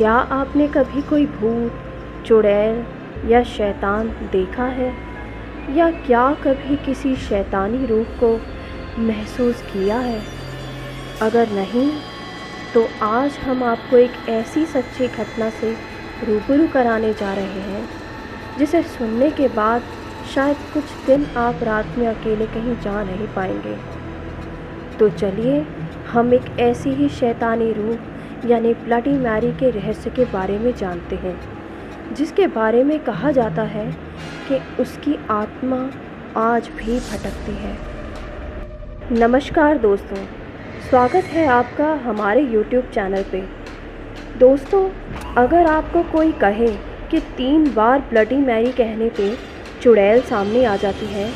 क्या आपने कभी कोई भूत, चुड़ैल या शैतान देखा है? या क्या कभी किसी शैतानी रूप को महसूस किया है? अगर नहीं, तो आज हम आपको एक ऐसी सच्ची घटना से रूबरू कराने जा रहे हैं जिसे सुनने के बाद शायद कुछ दिन आप रात में अकेले कहीं जा नहीं पाएंगे। तो चलिए हम एक ऐसी ही शैतानी रूप यानी ब्लडी मैरी के रहस्य के बारे में जानते हैं, जिसके बारे में कहा जाता है कि उसकी आत्मा आज भी भटकती है। नमस्कार दोस्तों, स्वागत है आपका हमारे YouTube चैनल पे। दोस्तों, अगर आपको कोई कहे कि 3 बार ब्लडी मैरी कहने पे चुड़ैल सामने आ जाती है,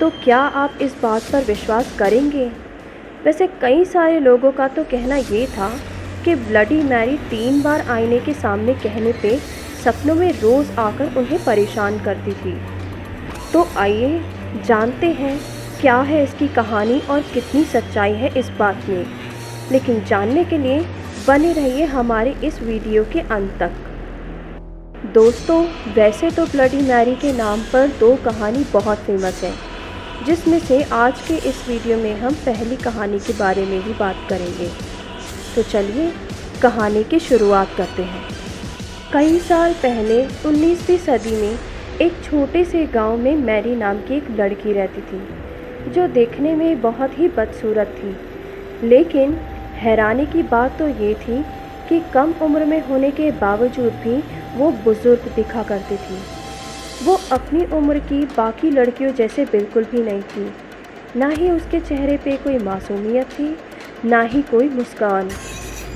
तो क्या आप इस बात पर विश्वास करेंगे? वैसे कई सारे लोगों का तो कहना ये था कि ब्लडी मैरी 3 बार आईने के सामने कहने पे सपनों में रोज़ आकर उन्हें परेशान करती थी। तो आइए जानते हैं क्या है इसकी कहानी और कितनी सच्चाई है इस बात में। लेकिन जानने के लिए बने रहिए हमारे इस वीडियो के अंत तक। दोस्तों, वैसे तो ब्लडी मैरी के नाम पर 2 कहानी बहुत फेमस है, जिसमें से आज के इस वीडियो में हम पहली कहानी के बारे में ही बात करेंगे। तो चलिए कहानी की शुरुआत करते हैं। कई साल पहले 19वीं सदी में एक छोटे से गांव में मैरी नाम की एक लड़की रहती थी, जो देखने में बहुत ही बदसूरत थी। लेकिन हैरानी की बात तो ये थी कि कम उम्र में होने के बावजूद भी वो बुज़ुर्ग दिखा करती थी। वो अपनी उम्र की बाकी लड़कियों जैसे बिल्कुल भी नहीं थी। ना ही उसके चेहरे पे कोई मासूमियत थी, ना ही कोई मुस्कान,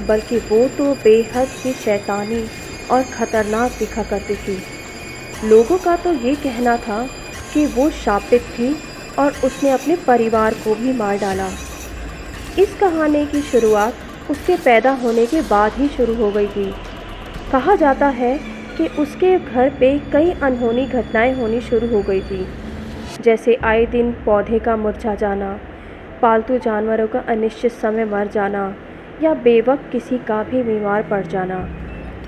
बल्कि वो तो बेहद ही शैतानी और ख़तरनाक दिखा करती थी। लोगों का तो ये कहना था कि वो शापित थी और उसने अपने परिवार को भी मार डाला। इस कहानी की शुरुआत उसके पैदा होने के बाद ही शुरू हो गई थी। कहा जाता है कि उसके घर पे कई अनहोनी घटनाएं होनी शुरू हो गई थी, जैसे आए दिन पौधे का मुरझा जाना, पालतू जानवरों का अनिश्चित समय मर जाना, या बेवक्त किसी का भी बीमार पड़ जाना।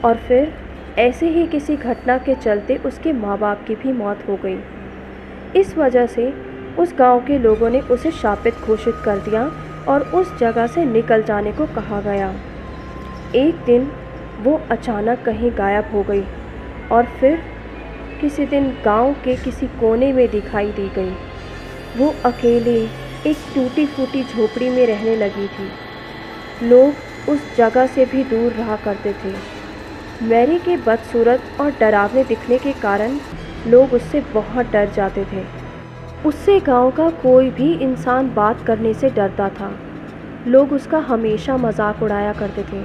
और फिर ऐसे ही किसी घटना के चलते उसके माँ बाप की भी मौत हो गई। इस वजह से उस गांव के लोगों ने उसे शापित घोषित कर दिया और उस जगह से निकल जाने को कहा गया। एक दिन वो अचानक कहीं गायब हो गई और फिर किसी दिन गांव के किसी कोने में दिखाई दी गई। वो अकेले एक टूटी फूटी झोपड़ी में रहने लगी थी। लोग उस जगह से भी दूर रहा करते थे। मैरी के बदसूरत और डरावने दिखने के कारण लोग उससे बहुत डर जाते थे। उससे गांव का कोई भी इंसान बात करने से डरता था। लोग उसका हमेशा मजाक उड़ाया करते थे,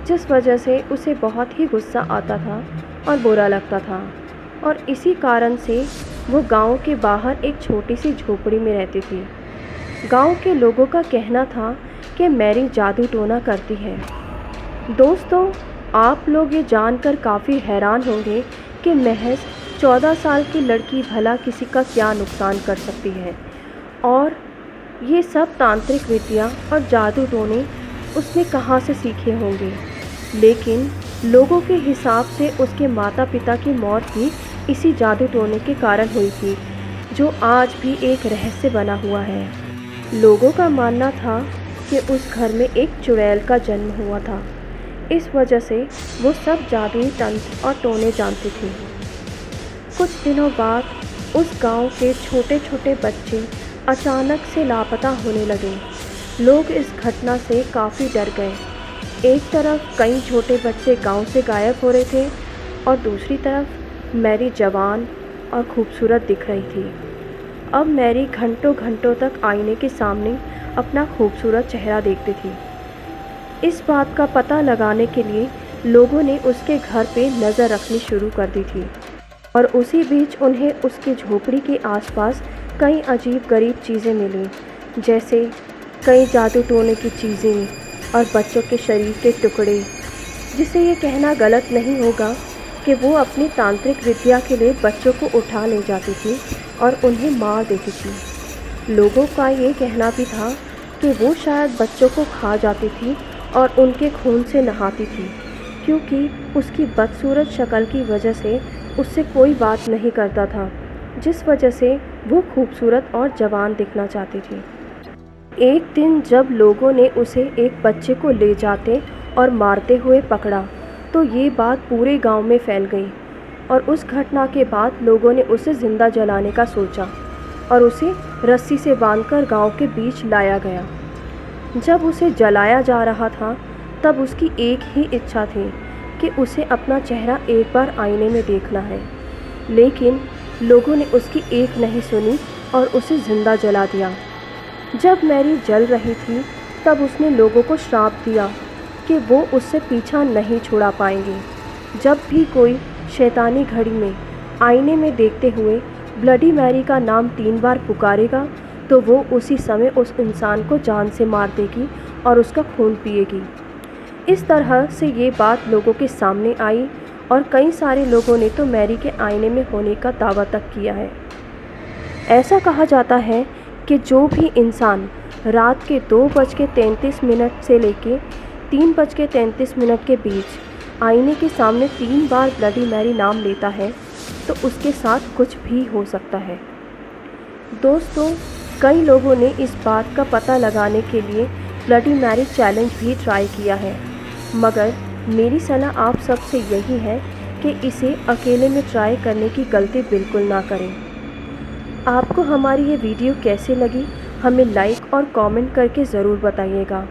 जिस वजह से उसे बहुत ही गुस्सा आता था और बुरा लगता था। और इसी कारण से वो गांव के बाहर एक छोटी सी झोपड़ी में रहती थी। गांव के लोगों का कहना था कि मैरी जादू टोना करती है। दोस्तों, आप लोग ये जानकर काफ़ी हैरान होंगे कि महज 14 साल की लड़की भला किसी का क्या नुकसान कर सकती है। और ये सब तांत्रिक विद्या और जादू टोने उसने कहाँ से सीखे होंगे। लेकिन लोगों के हिसाब से उसके माता पिता की मौत भी इसी जादू टोने के कारण हुई थी, जो आज भी एक रहस्य बना हुआ है। लोगों का मानना था कि उस घर में एक चुड़ैल का जन्म हुआ था। इस वजह से वो सब जादुई तंत्र और टोने जानती थी। कुछ दिनों बाद उस गांव के छोटे छोटे बच्चे अचानक से लापता होने लगे। लोग इस घटना से काफ़ी डर गए। एक तरफ कई छोटे बच्चे गांव से गायब हो रहे थे और दूसरी तरफ मैरी जवान और खूबसूरत दिख रही थी। अब मैरी घंटों घंटों तक आईने के सामने अपना खूबसूरत चेहरा देखती थी। इस बात का पता लगाने के लिए लोगों ने उसके घर पे नज़र रखनी शुरू कर दी थी। और उसी बीच उन्हें उसकी झोपड़ी के आसपास कई अजीब गरीब चीज़ें मिली, जैसे कई जादू टोने की चीज़ें और बच्चों के शरीर के टुकड़े, जिसे ये कहना गलत नहीं होगा कि वो अपनी तांत्रिक विद्या के लिए बच्चों को उठा ले जाती थी और उन्हें मार देती थी। लोगों का ये कहना भी था कि वो शायद बच्चों को खा जाती थी और उनके खून से नहाती थी, क्योंकि उसकी बदसूरत शक्ल की वजह से उससे कोई बात नहीं करता था, जिस वजह से वो खूबसूरत और जवान दिखना चाहती थी। एक दिन जब लोगों ने उसे एक बच्चे को ले जाते और मारते हुए पकड़ा, तो ये बात पूरे गांव में फैल गई और उस घटना के बाद लोगों ने उसे ज़िंदा जलाने का सोचा और उसे रस्सी से बांधकर गांव के बीच लाया गया। जब उसे जलाया जा रहा था, तब उसकी एक ही इच्छा थी कि उसे अपना चेहरा एक बार आईने में देखना है, लेकिन लोगों ने उसकी एक नहीं सुनी और उसे ज़िंदा जला दिया। जब मैरी जल रही थी, तब उसने लोगों को श्राप दिया कि वो उससे पीछा नहीं छुड़ा पाएंगे। जब भी कोई शैतानी घड़ी में आईने में देखते हुए ब्लडी मैरी का नाम 3 बार पुकारेगा, तो वो उसी समय उस इंसान को जान से मार देगी और उसका खून पिएगी। इस तरह से ये बात लोगों के सामने आई और कई सारे लोगों ने तो मैरी के आईने में होने का दावा तक किया है। ऐसा कहा जाता है कि जो भी इंसान रात के 2:33 से लेके 3:33 के बीच आईने के सामने 3 बार ब्लडी मैरी नाम लेता है, तो उसके साथ कुछ भी हो सकता है। दोस्तों, कई लोगों ने इस बात का पता लगाने के लिए ब्लडी मैरी चैलेंज भी ट्राई किया है, मगर मेरी सलाह आप सबसे यही है कि इसे अकेले में ट्राई करने की गलती बिल्कुल ना करें। आपको हमारी ये वीडियो कैसे लगी, हमें लाइक और कमेंट करके ज़रूर बताइएगा।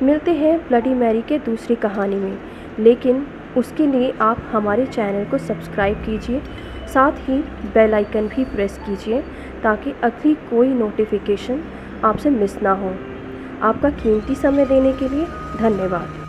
मिलते हैं ब्लडी मैरी के दूसरी कहानी में, लेकिन उसके लिए आप हमारे चैनल को सब्सक्राइब कीजिए, साथ ही बेल आइकन भी प्रेस कीजिए ताकि अगली कोई नोटिफिकेशन आपसे मिस ना हो। आपका कीमती समय देने के लिए धन्यवाद।